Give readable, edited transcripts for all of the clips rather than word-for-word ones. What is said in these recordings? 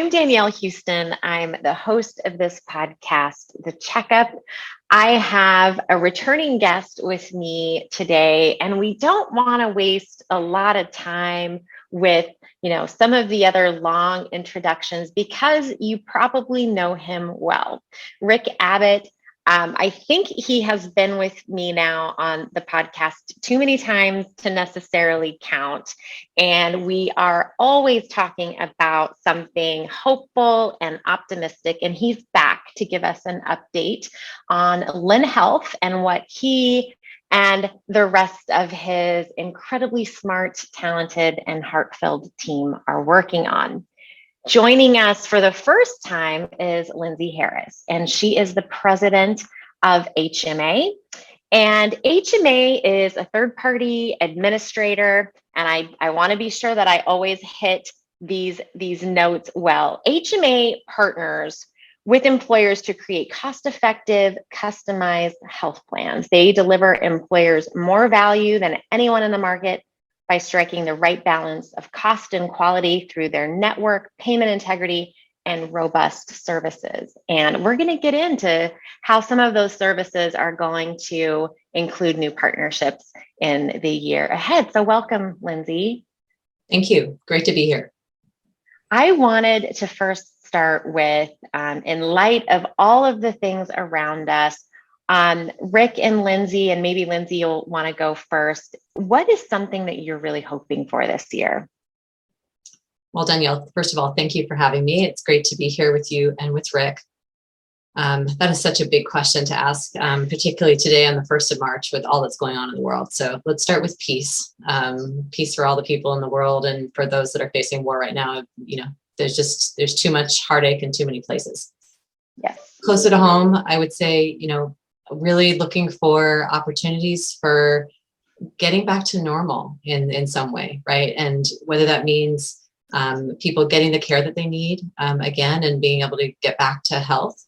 I'm Danielle Houston. I'm the host of this podcast, The Checkup. I have a returning guest with me today, and we don't want to waste a lot of time with, some of the other long introductions because you probably know him well. Rick Abbott. I think he has been with me now on the podcast too many times to necessarily count. And we are always talking about something hopeful and optimistic. And he's back to give us an update on Lyn Health and what he and the rest of his incredibly smart, talented, and heart-filled team are working on. Joining us for the first time is Lindsay Harris, and she is the president of HMA. And HMA is a third-party administrator, and I want to be sure that I always hit these notes well. HMA partners with employers to create cost-effective, customized health plans. They deliver employers more value than anyone in the market by striking the right balance of cost and quality through their network, payment integrity, and robust services. And we're going to get into how some of those services are going to include new partnerships in the year ahead. So welcome, Lindsay. Thank you. Great to be here. I wanted to first start with, in light of all of the things around us, Rick and Lindsay, and maybe Lindsay, you'll want to go first. What is something that you're really hoping for this year? Well, Danielle, first of all, thank you for having me. It's great to be here with you and with Rick. That is such a big question to ask, particularly today on the 1st of March with all that's going on in the world. So let's start with peace. Peace for all the people in the world, and for those that are facing war right now. There's too much heartache in too many places. Yes. Closer to home, I would say, really looking for opportunities for getting back to normal in some way, right? And whether that means people getting the care that they need again, and being able to get back to health,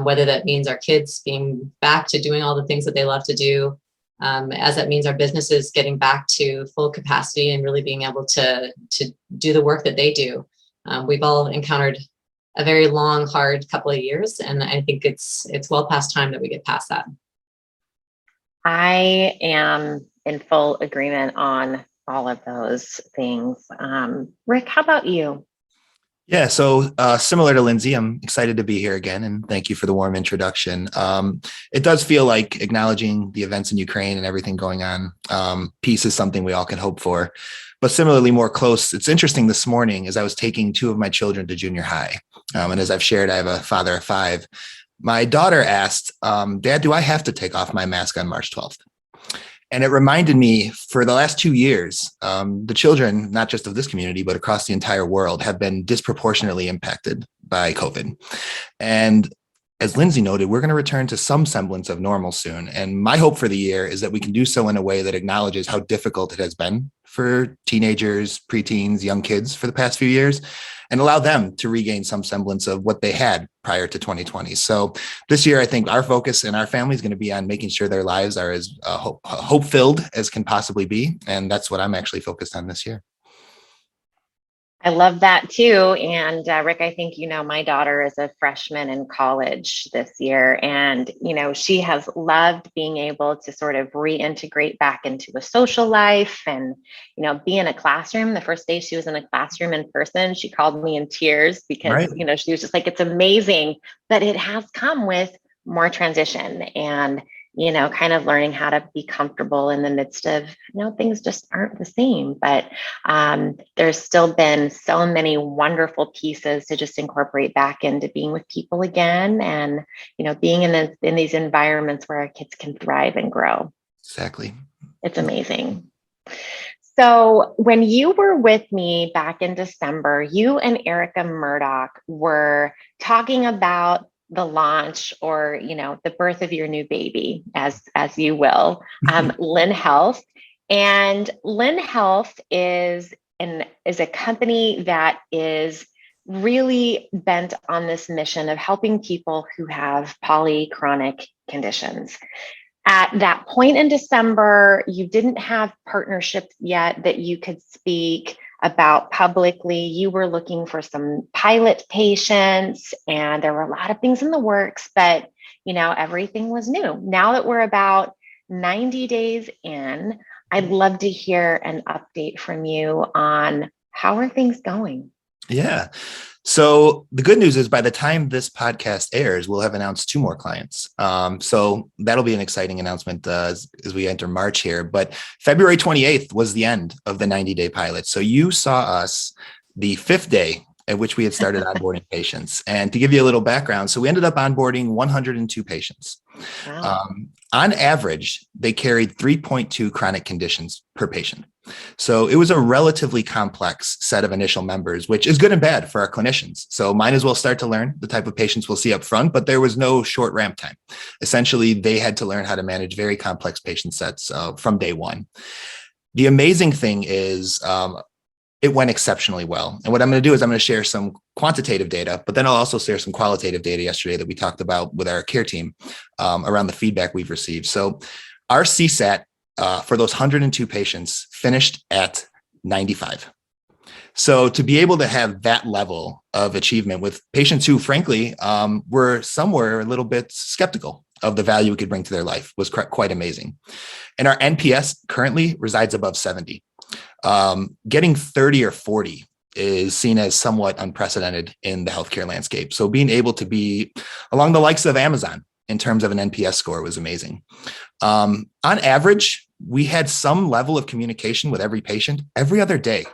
whether that means our kids being back to doing all the things that they love to do, as that means our businesses getting back to full capacity and really being able to do the work that they do. We've all encountered a very long, hard couple of years, and I think it's well past time that we get past that. I am in full agreement on all of those things. Rick, how about you? Yeah, so similar to Lindsay, I'm excited to be here again, and thank you for the warm introduction. It does feel like acknowledging the events in Ukraine and everything going on. Peace is something we all can hope for, but similarly more close. It's interesting, this morning as I was taking two of my children to junior high, and as I've shared, I have a father of 5. My daughter asked, Dad, do I have to take off my mask on March 12th? And it reminded me, for the last 2 years, the children, not just of this community, but across the entire world, have been disproportionately impacted by COVID. And as Lindsay noted, we're going to return to some semblance of normal soon. And my hope for the year is that we can do so in a way that acknowledges how difficult it has been for teenagers, preteens, young kids for the past few years, and allow them to regain some semblance of what they had prior to 2020. So this year, I think our focus and our family is going to be on making sure their lives are as hope-filled as can possibly be. And that's what I'm actually focused on this year. I love that too. And Rick, I think, my daughter is a freshman in college this year, and, she has loved being able to sort of reintegrate back into a social life and, be in a classroom. The first day she was in a classroom in person, she called me in tears because, Right. She was just like, it's amazing, but it has come with more transition and, kind of learning how to be comfortable in the midst of, things just aren't the same. But there's still been so many wonderful pieces to just incorporate back into being with people again, and, being in these environments where our kids can thrive and grow. Exactly. It's amazing. So when you were with me back in December, you and Erica Murdoch were talking about the launch, or the birth of your new baby, as you will, Lyn Health. And Lyn Health is a company that is really bent on this mission of helping people who have polychronic conditions. At that point in December, you didn't have partnerships yet that you could speak about publicly. You were looking for some pilot patients, and there were a lot of things in the works, but everything was new. Now that we're about 90 days in, I'd love to hear an update from you on how are things going? Yeah. So the good news is by the time this podcast airs, we'll have announced 2 more clients. So that'll be an exciting announcement as we enter March here. But February 28th was the end of the 90-day pilot. So you saw us the 5th day at which we had started onboarding patients. And to give you a little background, so we ended up onboarding 102 patients. Wow. On average, they carried 3.2 chronic conditions per patient. So it was a relatively complex set of initial members, which is good and bad for our clinicians. So might as well start to learn the type of patients we'll see up front, but there was no short ramp time. Essentially, they had to learn how to manage very complex patient sets from day one. The amazing thing is it went exceptionally well. And what I'm going to do is I'm going to share some quantitative data, but then I'll also share some qualitative data yesterday that we talked about with our care team around the feedback we've received. So our CSAT for those 102 patients finished at 95. So to be able to have that level of achievement with patients who, frankly, were somewhere a little bit skeptical of the value we could bring to their life was quite amazing. And our NPS currently resides above 70. Getting 30 or 40 is seen as somewhat unprecedented in the healthcare landscape. So being able to be along the likes of Amazon in terms of an NPS score was amazing. On average, we had some level of communication with every patient every other day.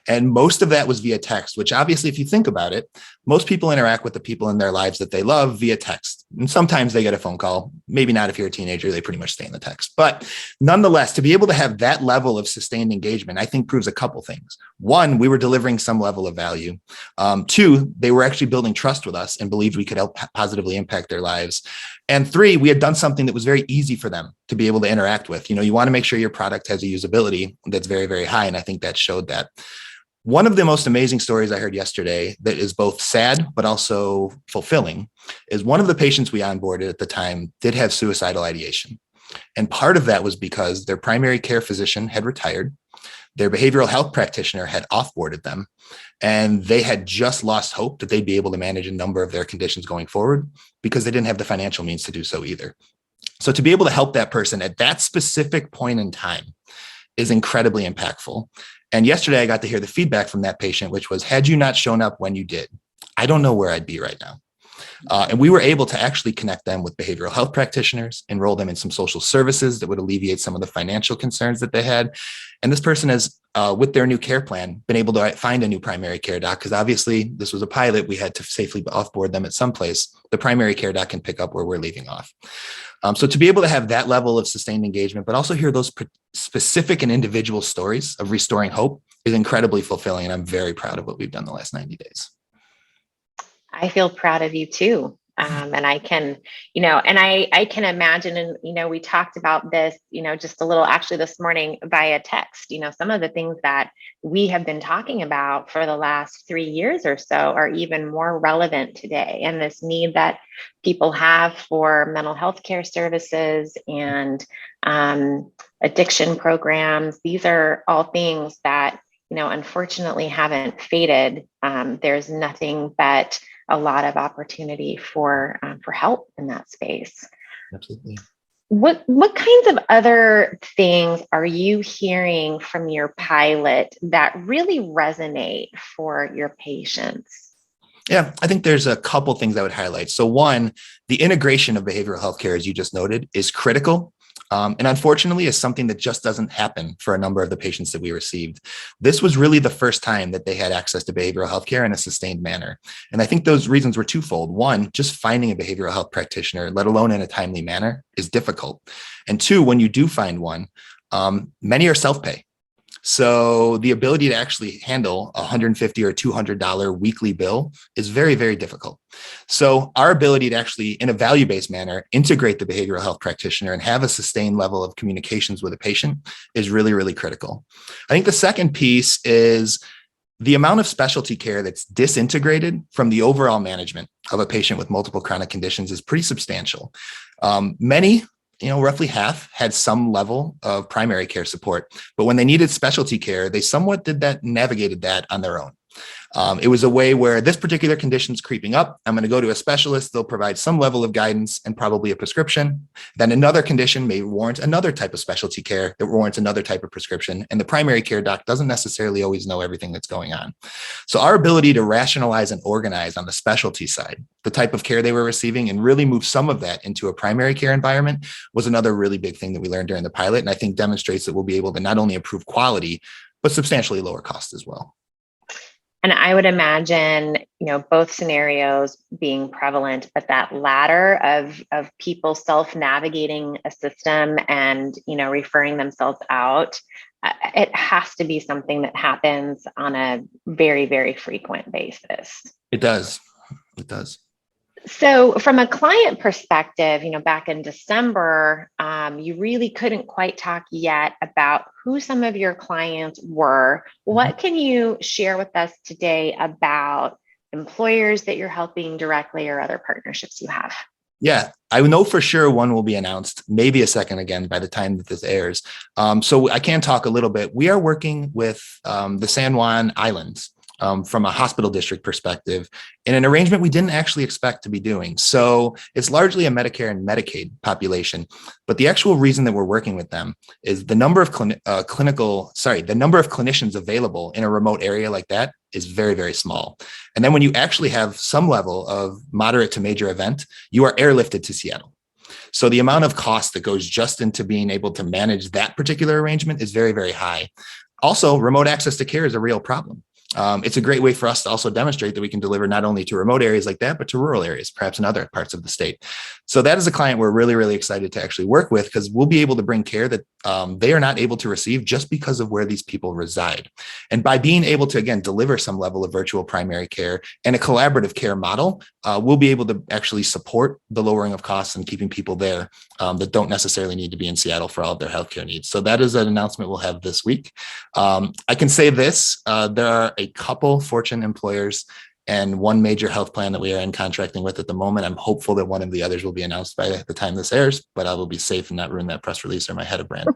And most of that was via text, which obviously, if you think about it, most people interact with the people in their lives that they love via text. And sometimes they get a phone call. Maybe not if you're a teenager, they pretty much stay in the text. But nonetheless, to be able to have that level of sustained engagement, I think proves a couple things. One, we were delivering some level of value. 2, they were actually building trust with us and believed we could help positively impact their lives. And 3, we had done something that was very easy for them to be able to interact with. You want to make sure your product has a usability that's very, very high. And I think that showed that. One of the most amazing stories I heard yesterday that is both sad, but also fulfilling is one of the patients we onboarded at the time did have suicidal ideation. And part of that was because their primary care physician had retired. Their behavioral health practitioner had offboarded them, and they had just lost hope that they'd be able to manage a number of their conditions going forward because they didn't have the financial means to do so either. So to be able to help that person at that specific point in time is incredibly impactful. And yesterday I got to hear the feedback from that patient, which was, had you not shown up when you did, I don't know where I'd be right now. And we were able to actually connect them with behavioral health practitioners, enroll them in some social services that would alleviate some of the financial concerns that they had. And this person has, with their new care plan, been able to find a new primary care doc, because obviously this was a pilot. We had to safely offboard them at some place. The primary care doc can pick up where we're leaving off. So to be able to have that level of sustained engagement, but also hear those specific and individual stories of restoring hope is incredibly fulfilling. And I'm very proud of what we've done the last 90 days. I feel proud of you too. And I can, and I can imagine, and, we talked about this, just a little actually this morning via text, some of the things that we have been talking about for the last 3 years or so are even more relevant today. And this need that people have for mental health care services and addiction programs. These are all things that, unfortunately haven't faded. There's nothing but a lot of opportunity for help in that space. Absolutely. What kinds of other things are you hearing from your pilot that really resonate for your patients? Yeah, I think there's a couple things I would highlight. So one, the integration of behavioral healthcare, as you just noted, is critical. And unfortunately is something that just doesn't happen for a number of the patients that we received. This was really the first time that they had access to behavioral health care in a sustained manner. And I think those reasons were twofold. One, just finding a behavioral health practitioner, let alone in a timely manner, is difficult. And 2, when you do find one, many are self-pay. So the ability to actually handle a $150 or $200 weekly bill is very, very difficult. So our ability to actually, in a value-based manner, integrate the behavioral health practitioner and have a sustained level of communications with a patient is really, really critical. I think the second piece is the amount of specialty care that's disintegrated from the overall management of a patient with multiple chronic conditions is pretty substantial. Many roughly half had some level of primary care support. But when they needed specialty care, they somewhat navigated that on their own. It was a way where this particular condition is creeping up. I'm going to go to a specialist. They'll provide some level of guidance and probably a prescription. Then another condition may warrant another type of specialty care that warrants another type of prescription. And the primary care doc doesn't necessarily always know everything that's going on. So our ability to rationalize and organize on the specialty side, the type of care they were receiving, and really move some of that into a primary care environment was another really big thing that we learned during the pilot. And I think demonstrates that we'll be able to not only improve quality, but substantially lower cost as well. And I would imagine, both scenarios being prevalent, but that latter of people self-navigating a system and, referring themselves out, it has to be something that happens on a very, very frequent basis. It does. It does. So from a client perspective, back in December, you really couldn't quite talk yet about who some of your clients were. What can you share with us today about employers that you're helping directly or other partnerships you have? Yeah, I know for sure one will be announced, maybe a second again by the time that this airs. So I can talk a little bit. We are working with the San Juan Islands. From a hospital district perspective, in an arrangement we didn't actually expect to be doing. So it's largely a Medicare and Medicaid population, but the actual reason that we're working with them is the number of clinicians available in a remote area like that is very, very small. And then when you actually have some level of moderate to major event, you are airlifted to Seattle. So the amount of cost that goes just into being able to manage that particular arrangement is very, very high. Also, remote access to care is a real problem. It's a great way for us to also demonstrate that we can deliver not only to remote areas like that, but to rural areas, perhaps in other parts of the state. So that is a client we're really, really excited to actually work with, because we'll be able to bring care that they are not able to receive just because of where these people reside. And by being able to, again, deliver some level of virtual primary care and a collaborative care model, we'll be able to actually support the lowering of costs and keeping people there that don't necessarily need to be in Seattle for all of their healthcare needs. So that is an announcement we'll have this week. I can say this, there are a couple Fortune employers and one major health plan that we are in contracting with at the moment. I'm hopeful that one of the others will be announced by the time this airs, but I will be safe and not ruin that press release or my head of brand.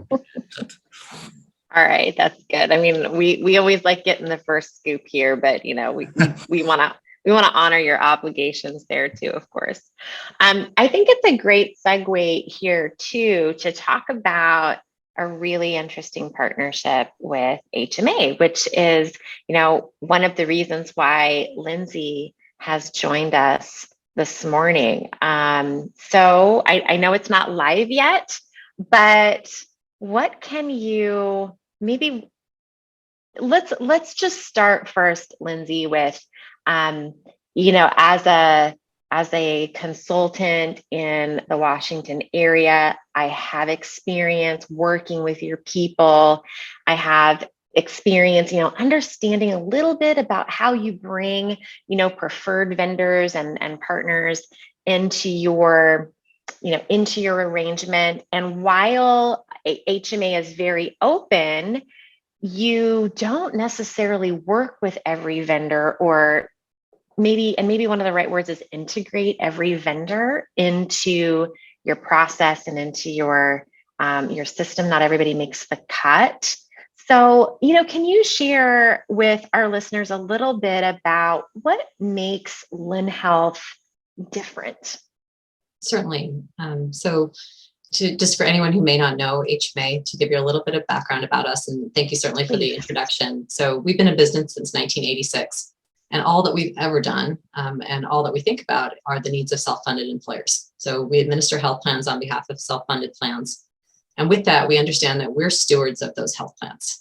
All right, that's good. I mean, we always like getting the first scoop here, but we want to honor your obligations there too, of course. I think it's a great segue here too to talk about a really interesting partnership with HMA, which is, one of the reasons why Lindsay has joined us this morning. So I know it's not live yet, but what can you let's just start first, Lindsay, with, as a consultant in the Washington area, I have experience working with your people. I have experience, understanding a little bit about how you bring, preferred vendors and partners into your arrangement. And while HMA is very open, you don't necessarily work with every vendor, or maybe one of the right words is integrate every vendor into your process and into your system. Not everybody makes the cut. So, can you share with our listeners a little bit about what makes Lyn Health different? Certainly. Just for anyone who may not know HMA, to give you a little bit of background about us, and thank you certainly for the introduction. So we've been in business since 1986. And all that we've ever done and all that we think about are the needs of self-funded employers. So we administer health plans on behalf of self-funded plans. And with that, we understand that we're stewards of those health plans.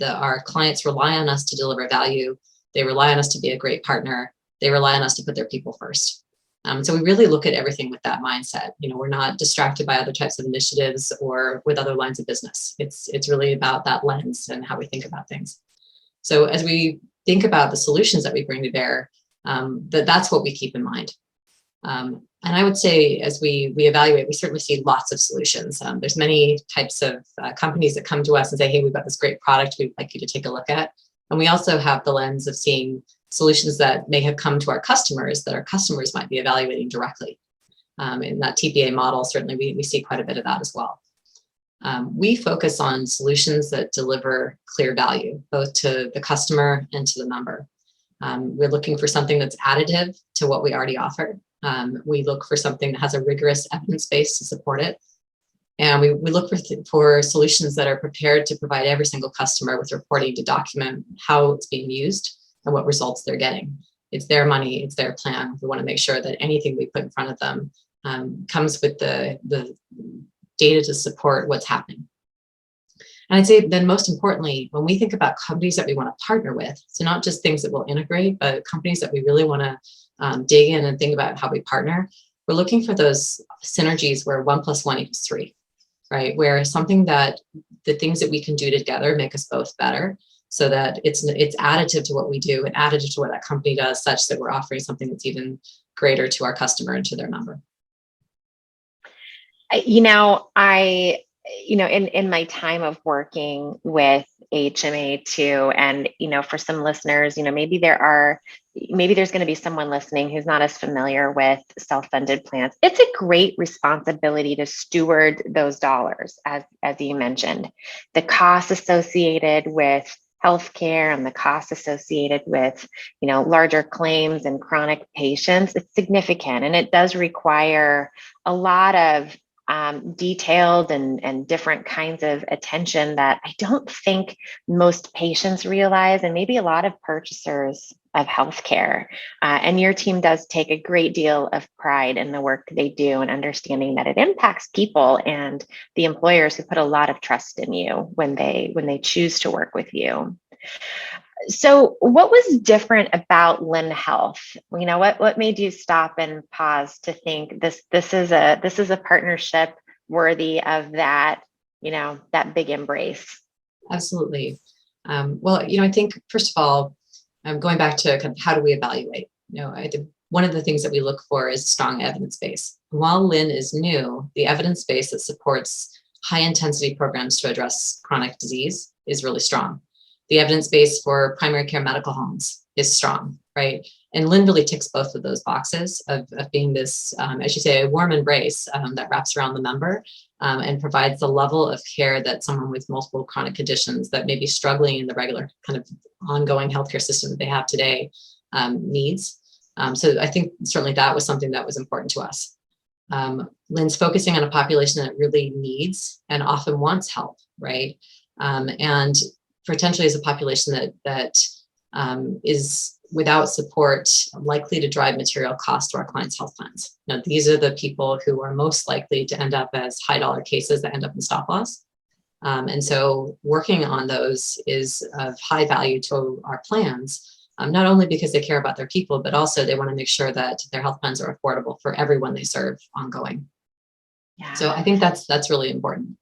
Our clients rely on us to deliver value. They rely on us to be a great partner. They rely on us to put their people first. So we really look at everything with that mindset. We're not distracted by other types of initiatives or with other lines of business. It's really about that lens and how we think about things. So as we think about the solutions that we bring to bear, that's what we keep in mind. And I would say as we evaluate, we certainly see lots of solutions. There's many types of companies that come to us and say, hey, we've got this great product we'd like you to take a look at. And we also have the lens of seeing solutions that may have come to our customers that our customers might be evaluating directly. In that TPA model, certainly we see quite a bit of that as well. We focus on solutions that deliver clear value, both to the customer and to the member. We're looking for something that's additive to what we already offer. We look for something that has a rigorous evidence base to support it. And we look for solutions that are prepared to provide every single customer with reporting to document how it's being used and what results they're getting. It's their money, it's their plan. We want to make sure that anything we put in front of them comes with the data to support what's happening. And I'd say then most importantly, when we think about companies that we want to partner with, so not just things that we'll integrate, but companies that we really want to dig in and think about how we partner, we're looking for those synergies where 1 + 1 = 3, right? Where something that the things that we can do together make us both better, so that it's additive to what we do and additive to what that company does, such that we're offering something that's even greater to our customer and to their member. In my time of working with HMA too, and for some listeners, maybe there's going to be someone listening who's not as familiar with self-funded plans. It's a great responsibility to steward those dollars, as you mentioned, the costs associated with healthcare and the costs associated with larger claims and chronic patients. It's significant, and it does require a lot of detailed and different kinds of attention that I don't think most patients realize, and maybe a lot of purchasers of healthcare. And your team does take a great deal of pride in the work they do, and understanding that it impacts people and the employers who put a lot of trust in you when they choose to work with you. So what was different about Lyn Health? What made you stop and pause to think this is a partnership worthy of that, that big embrace? Absolutely. Well, I think first of all, going back to kind of how do we evaluate? I think one of the things that we look for is strong evidence base. While Lyn is new, the evidence base that supports high intensity programs to address chronic disease is really strong. The evidence base for primary care medical homes is strong, right? And Lyn really ticks both of those boxes of being this, as you say, a warm embrace that wraps around the member and provides the level of care that someone with multiple chronic conditions that may be struggling in the regular kind of ongoing healthcare system that they have today needs. So I think certainly that was something that was important to us. Lyn's focusing on a population that really needs and often wants help, right? And potentially is a population that is without support, likely to drive material cost to our clients' health plans. Now, these are the people who are most likely to end up as high dollar cases that end up in stop loss. And so working on those is of high value to our plans, not only because they care about their people, but also they want to make sure that their health plans are affordable for everyone they serve ongoing. Yeah. So I think that's really important.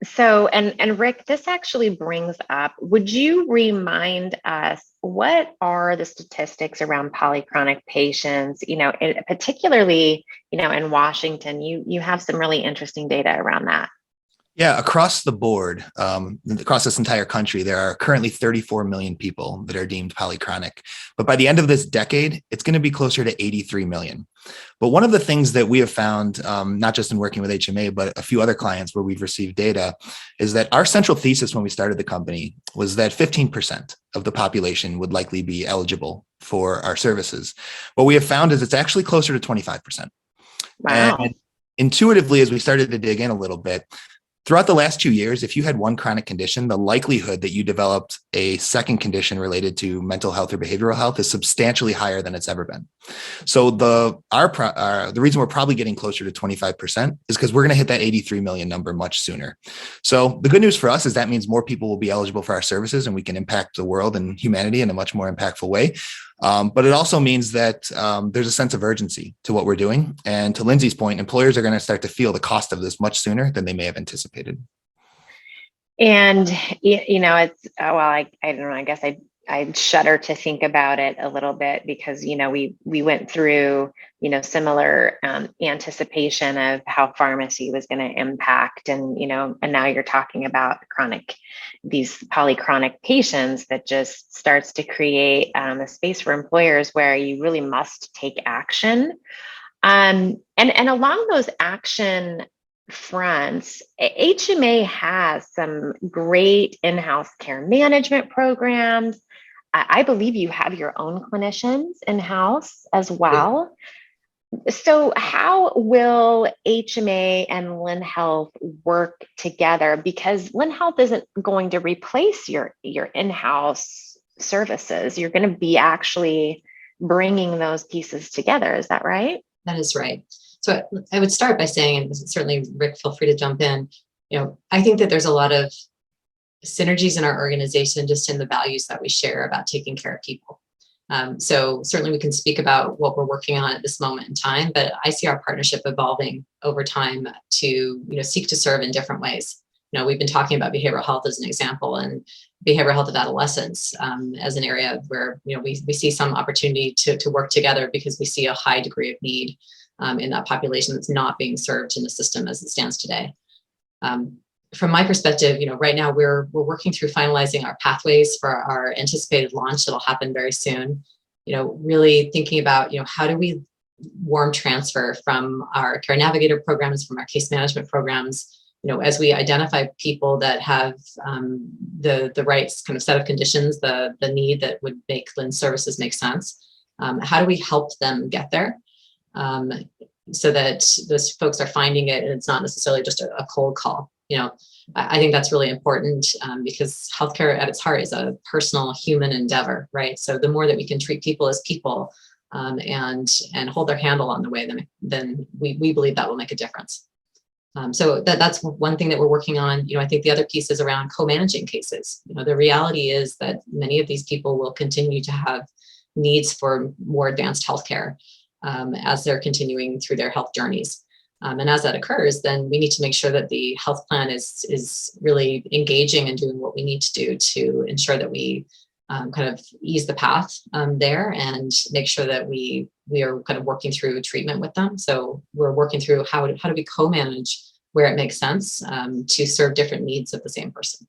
So, and Rick, this actually brings up, would you remind us, what are the statistics around polychronic patients? Particularly, in Washington, you have some really interesting data around that. Yeah, across the board, across this entire country, there are currently 34 million people that are deemed polychronic. But by the end of this decade, it's going to be closer to 83 million. But one of the things that we have found, not just in working with HMA, but a few other clients where we've received data, is that our central thesis when we started the company was that 15% of the population would likely be eligible for our services. What we have found is it's actually closer to 25%. Wow. And intuitively, as we started to dig in a little bit, throughout the last 2 years, if you had one chronic condition, the likelihood that you developed a second condition related to mental health or behavioral health is substantially higher than it's ever been. So the reason we're probably getting closer to 25% is because we're going to hit that 83 million number much sooner. So the good news for us is that means more people will be eligible for our services, and we can impact the world and humanity in a much more impactful way. But it also means that there's a sense of urgency to what we're doing. And to Lindsay's point, employers are going to start to feel the cost of this much sooner than they may have anticipated. And, it's, I don't know, I guess I shudder to think about it a little bit because, we went through, similar anticipation of how pharmacy was going to impact. And, and now you're talking about these polychronic patients, that just starts to create a space for employers where you really must take action. And along those action fronts, HMA has some great in-house care management programs. I believe you have your own clinicians in-house as well. So how will HMA and Lyn Health work together? Because Lyn Health isn't going to replace your in-house services. You're going to be actually bringing those pieces together. Is that right? That is right. So I would start by saying, and certainly Rick, feel free to jump in. I think that there's a lot of synergies in our organization just in the values that we share about taking care of people. So certainly we can speak about what we're working on at this moment in time, but I see our partnership evolving over time to seek to serve in different ways. We've been talking about behavioral health as an example, and behavioral health of adolescents as an area where we see some opportunity to work together because we see a high degree of need in that population that's not being served in the system as it stands today. From my perspective, right now we're working through finalizing our pathways for our anticipated launch that'll happen very soon. Really thinking about how do we warm transfer from our care navigator programs, from our case management programs, as we identify people that have the right kind of set of conditions, the need that would make Lynn services make sense. How do we help them get there? So that those folks are finding it and it's not necessarily just a cold call. I think that's really important because healthcare at its heart is a personal human endeavor, right? So the more that we can treat people as people and hold their handle on the way, then we believe that will make a difference. So that's one thing that we're working on. I think the other piece is around co-managing cases. The reality is that many of these people will continue to have needs for more advanced healthcare as they're continuing through their health journeys. And as that occurs, then we need to make sure that the health plan is really engaging and doing what we need to do to ensure that we kind of ease the path there and make sure that we are kind of working through treatment with them. So we're working through how do we co-manage where it makes sense to serve different needs of the same person.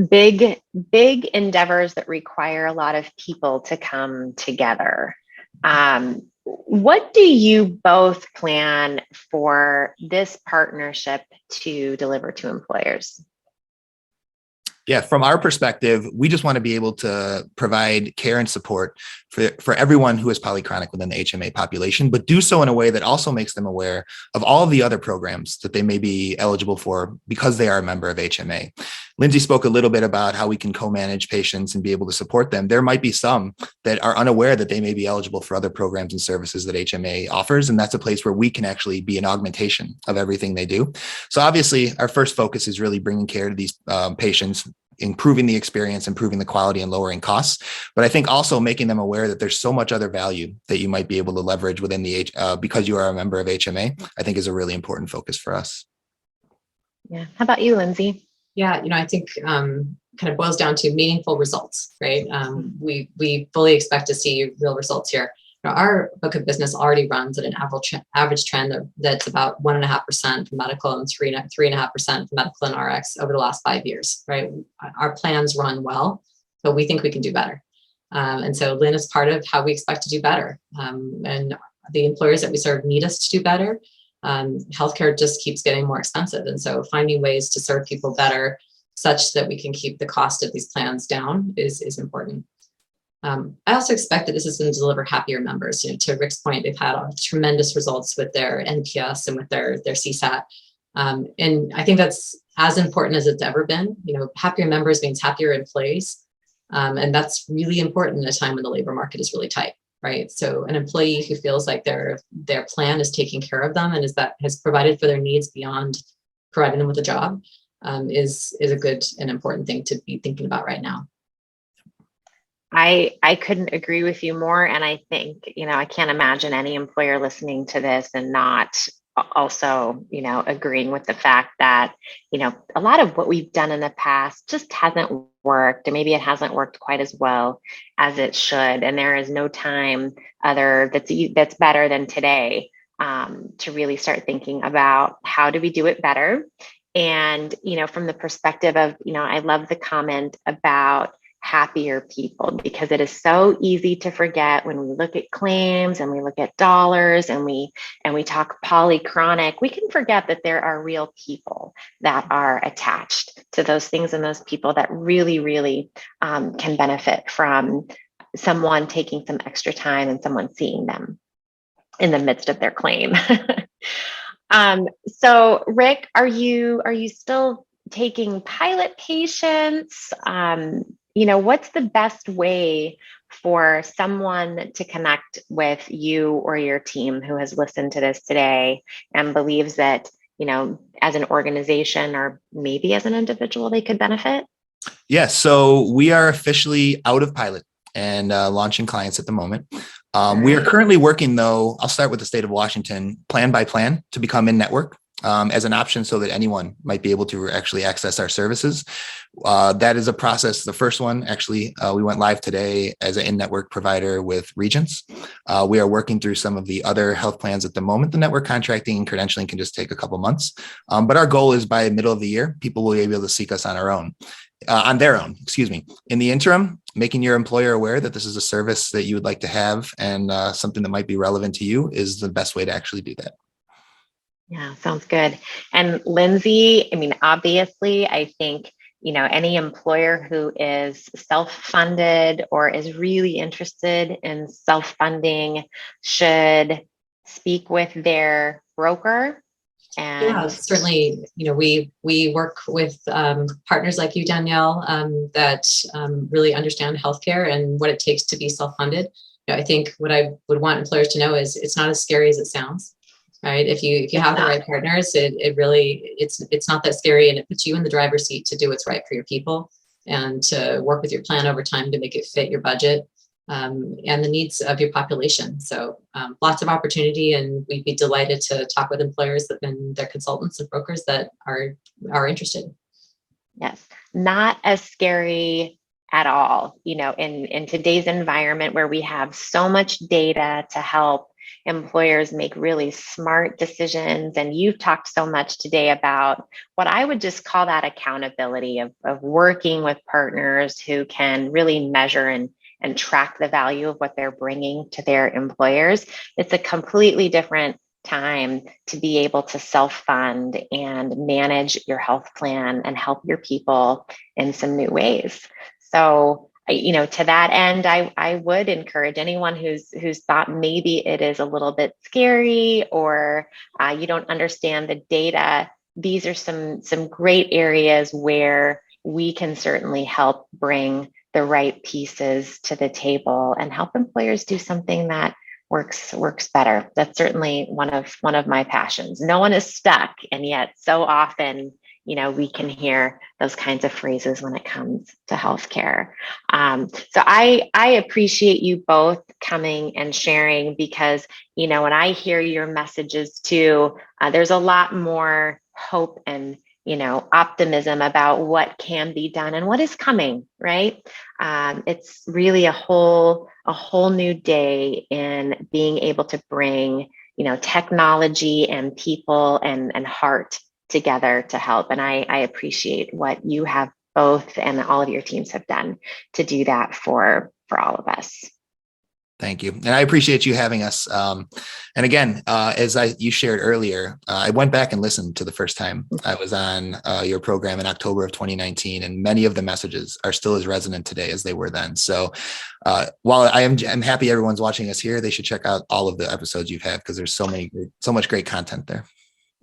Big endeavors that require a lot of people to come together. What do you both plan for this partnership to deliver to employers? Yeah, from our perspective, we just want to be able to provide care and support for everyone who is polychronic within the HMA population, but do so in a way that also makes them aware of all of the other programs that they may be eligible for because they are a member of HMA. Lindsay spoke a little bit about how we can co-manage patients and be able to support them. There might be some that are unaware that they may be eligible for other programs and services that HMA offers, and that's a place where we can actually be an augmentation of everything they do. So obviously, our first focus is really bringing care to these patients, improving the experience, improving the quality, and lowering costs. But I think also making them aware that there's so much other value that you might be able to leverage within the because you are a member of HMA, I think is a really important focus for us. Yeah. How about you, Lindsay? Yeah, I think kind of boils down to meaningful results, right? We fully expect to see real results here. Our book of business already runs at an average trend that's about 1.5% for medical and 3.5% for medical and RX over the last 5 years, right? Our plans run well, but we think we can do better. And so Lynn is part of how we expect to do better. And the employers that we serve need us to do better. Healthcare just keeps getting more expensive. And so finding ways to serve people better such that we can keep the cost of these plans down is important. I also expect that this is going to deliver happier members. To Rick's point, they've had tremendous results with their NPS and with their CSAT. And I think that's as important as it's ever been. Happier members means happier employees. And that's really important at a time when the labor market is really tight, right? So an employee who feels like their plan is taking care of them and has provided for their needs beyond providing them with a job is a good and important thing to be thinking about right now. I couldn't agree with you more. And I think, I can't imagine any employer listening to this and not also, agreeing with the fact that, a lot of what we've done in the past just hasn't worked, and maybe it hasn't worked quite as well as it should. And there is no time that's better than today to really start thinking about how do we do it better. And, from the perspective of, I love the comment about happier people, because it is so easy to forget when we look at claims and we look at dollars and we talk polychronic. We can forget that there are real people that are attached to those things and those people that really can benefit from someone taking some extra time and someone seeing them in the midst of their claim. So Rick, are you still taking pilot patients? What's the best way for someone to connect with you or your team who has listened to this today and believes that, as an organization or maybe as an individual, they could benefit? Yes. So we are officially out of pilot and launching clients at the moment. We are currently working, though, I'll start with the state of Washington, plan by plan to become in-network as an option so that anyone might be able to actually access our services. That is a process. The first one, actually, we went live today as an in-network provider with Regents. We are working through some of the other health plans at the moment. The network contracting and credentialing can just take a couple months. But our goal is by middle of the year, people will be able to seek us on their own. In the interim, making your employer aware that this is a service that you would like to have and something that might be relevant to you is the best way to actually do that. Yeah, sounds good. And Lindsay, obviously, I think, any employer who is self-funded or is really interested in self-funding should speak with their broker. And yeah, certainly, we work with partners like you, Danielle, that really understand healthcare and what it takes to be self-funded. I think what I would want employers to know is it's not as scary as it sounds. Right. If you have the right partners, it's not that scary, and it puts you in the driver's seat to do what's right for your people and to work with your plan over time to make it fit your budget and the needs of your population. So lots of opportunity, and we'd be delighted to talk with employers and their consultants and brokers that are interested. Yes, not as scary at all. In today's environment where we have so much data to help employers make really smart decisions. And you've talked so much today about what I would just call that accountability of working with partners who can really measure and track the value of what they're bringing to their employers. It's a completely different time to be able to self-fund and manage your health plan and help your people in some new ways. So to that end, I would encourage anyone who's thought maybe it is a little bit scary or you don't understand the data. These are some great areas where we can certainly help bring the right pieces to the table and help employers do something that works better. That's certainly one of my passions. No one is stuck, and yet so often, we can hear those kinds of phrases when it comes to healthcare. So I appreciate you both coming and sharing, because, when I hear your messages too, there's a lot more hope and, optimism about what can be done and what is coming, right? It's really a whole new day in being able to bring, technology and people and heart together to help. And I appreciate what you have both and all of your teams have done to do that for all of us. Thank you. And I appreciate you having us. And again, as you shared earlier, I went back and listened to the first time I was on your program in October of 2019, and many of the messages are still as resonant today as they were then. So while I'm happy everyone's watching us here, they should check out all of the episodes you've had, because there's so much great content there.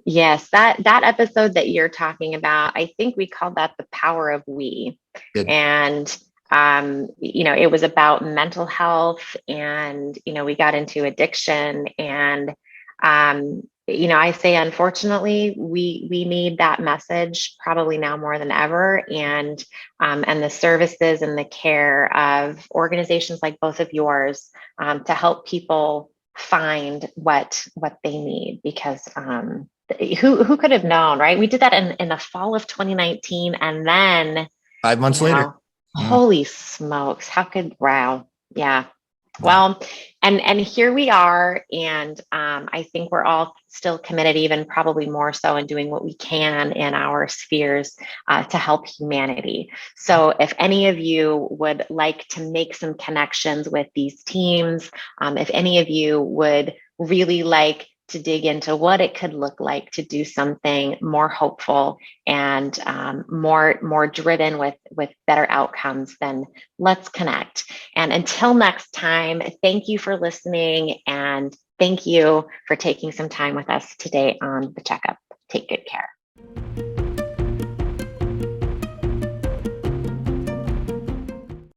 Yes, that episode that you're talking about, I think we called that The Power of We. Good. And it was about mental health, and we got into addiction, and I say, unfortunately, we need that message probably now more than ever, and the services and the care of organizations like both of yours to help people find what they need, because who could have known, right? We did that in the fall of 2019, and then 5 months later. Holy smokes. Wow. Yeah. Well, and here we are, and I think we're all still committed, even probably more so, in doing what we can in our spheres to help humanity. So, if any of you would like to make some connections with these teams, if any of you would really like to dig into what it could look like to do something more hopeful and more driven with better outcomes, then let's connect. And until next time, thank you for listening, and thank you for taking some time with us today on the Checkup. Take good care.